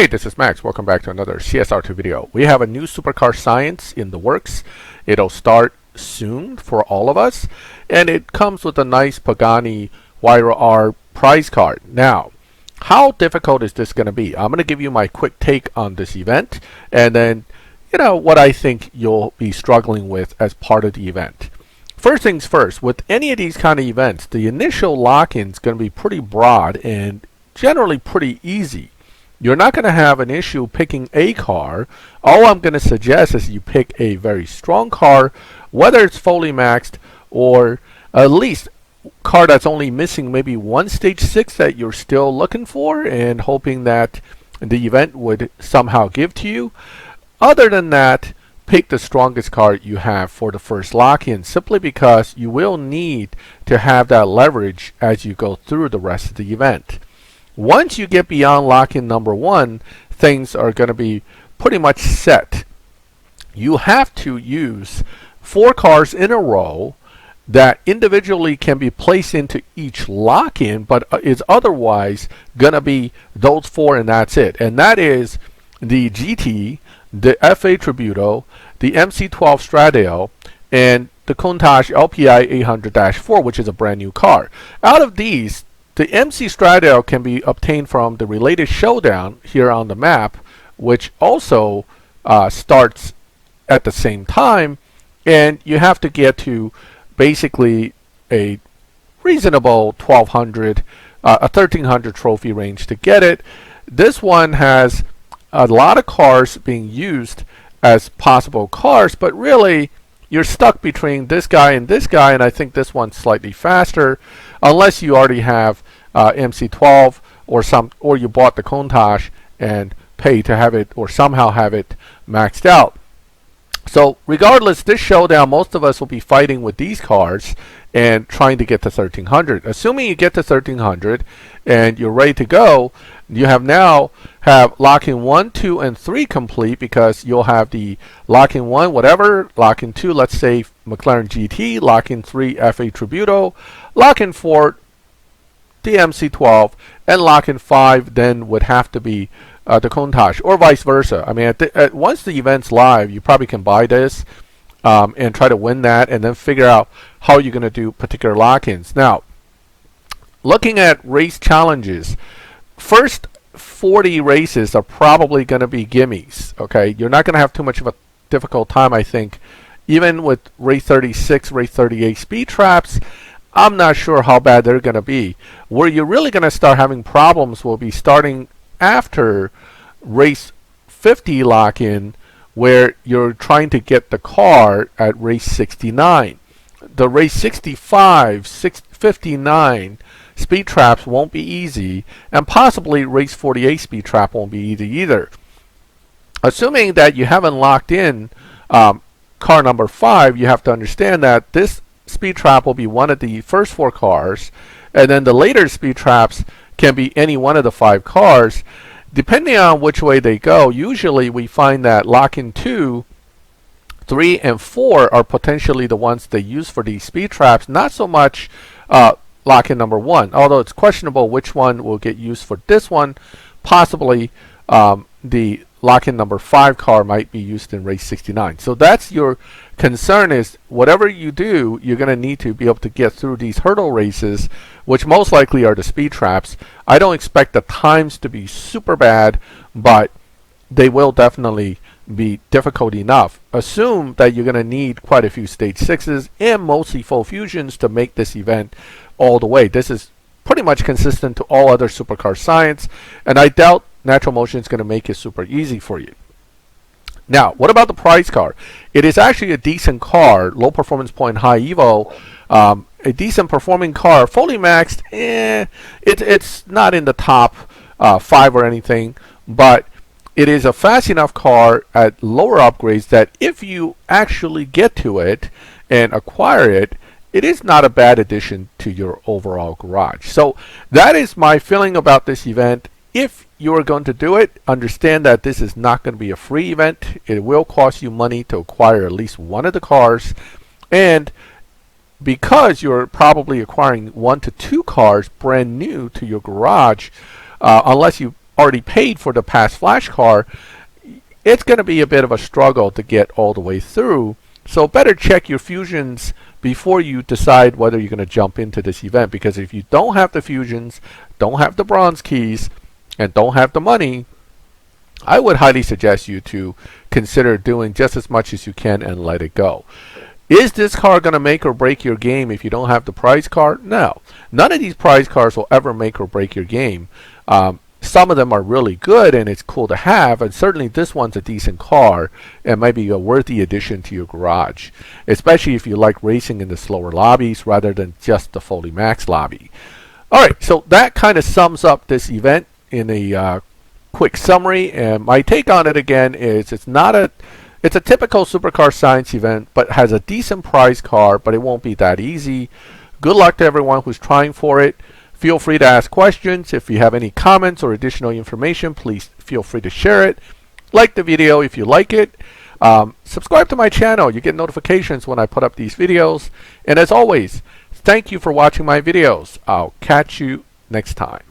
Hey, this is Max. Welcome back to another CSR2 video. We have a new Supercar Science in the works. It'll start soon for all of us, and it comes with a nice Pagani Huayra R prize card. Now, how difficult is this going to be? I'm going to give you my quick take on this event, and then, what I think you'll be struggling with as part of the event. First things first, with any of these kind of events, the initial lock-in is going to be pretty broad and generally pretty easy. You're not going to have an issue picking a car. All I'm going to suggest is you pick a very strong car, whether it's fully maxed or at least a car that's only missing maybe one stage 6 that you're still looking for and hoping that the event would somehow give to you. Other than that, pick the strongest car you have for the first lock-in, simply because you will need to have that leverage as you go through the rest of the event. Once you get beyond lock-in number 1, things are going to be pretty much set. You have to use 4 cars in a row that individually can be placed into each lock-in, but is otherwise going to be those 4 and that's it. And that is the GT, the FA Tributo, the MC12 Stradale, and the Countach LPI 800-4, which is a brand new car. Out of these, the MC Stradale can be obtained from the related showdown here on the map, which also starts at the same time, and you have to get to basically a reasonable 1200, a 1300 trophy range to get it. This one has a lot of cars being used as possible cars, but really you're stuck between this guy, and I think this one's slightly faster, unless you already have MC12 or you bought the Countach and pay to have it or somehow have it maxed out. So regardless, this showdown, most of us will be fighting with these cars and trying to get to 1300. Assuming you get to 1300 and you're ready to go, you now have lock-in 1, 2, and 3 complete, because you'll have the lock-in 1, whatever, lock-in 2, let's say McLaren GT, lock-in 3, FA Tributo, lock-in 4, the MC12, and lock-in 5 then would have to be the Countach, or vice versa. I mean, once the event's live, you probably can buy this and try to win that, and then figure out how you're going to do particular lock-ins. Now, looking at race challenges, first 40 races are probably going to be gimmies. Okay, you're not going to have too much of a difficult time, I think. Even with race 36, race 38 speed traps, I'm not sure how bad they're going to be. Where you're really going to start having problems will be starting after race 50 lock-in, where you're trying to get the car at race 69. The race 65, 59 speed traps won't be easy, and possibly race 48 speed trap won't be easy either. Assuming that you haven't locked in car number 5, you have to understand that this speed trap will be one of the first 4 cars, and then the later speed traps can be any one of the 5 cars. Depending on which way they go, usually we find that lock-in 2, 3, and 4 are potentially the ones they use for these speed traps, not so much lock-in number 1, although it's questionable which one will get used for this one. Possibly the lock-in number 5 car might be used in race 69. So that's your concern, is whatever you do, you're going to need to be able to get through these hurdle races, which most likely are the speed traps. I don't expect the times to be super bad, but they will definitely be difficult enough. Assume that you're going to need quite a few stage 6s and mostly full fusions to make this event all the way. This is pretty much consistent to all other Supercar Science, and I doubt Natural Motion is going to make it super easy for you. Now, what about the prize car? It is actually a decent car, low performance point, high evo, a decent performing car, fully maxed. It's not in the top 5 or anything, but it is a fast enough car at lower upgrades that if you actually get to it and acquire it, it is not a bad addition to your overall garage. So that is my feeling about this event. If you're going to do it, understand that this is not going to be a free event. It will cost you money to acquire at least one of the cars, and because you're probably acquiring 1 to 2 cars brand new to your garage, unless you already paid for the past flash car, it's going to be a bit of a struggle to get all the way through. So better check your fusions before you decide whether you're going to jump into this event, because if you don't have the fusions, don't have the bronze keys, and don't have the money, I would highly suggest you to consider doing just as much as you can and let it go. Is this car going to make or break your game if you don't have the prize car? No. None of these prize cars will ever make or break your game. Some of them are really good and it's cool to have, and certainly this one's a decent car and might be a worthy addition to your garage, especially if you like racing in the slower lobbies rather than just the fully max lobby. Alright, so that kind of sums up this event in a quick summary, and my take on it again is it's a typical Supercar Science event, but has a decent prize car, but it won't be that easy. Good luck to everyone who's trying for it. Feel free to ask questions. If you have any comments or additional information, please feel free to share it. Like the video if you like it. Subscribe to my channel. You get notifications when I put up these videos. And as always, thank you for watching my videos. I'll catch you next time.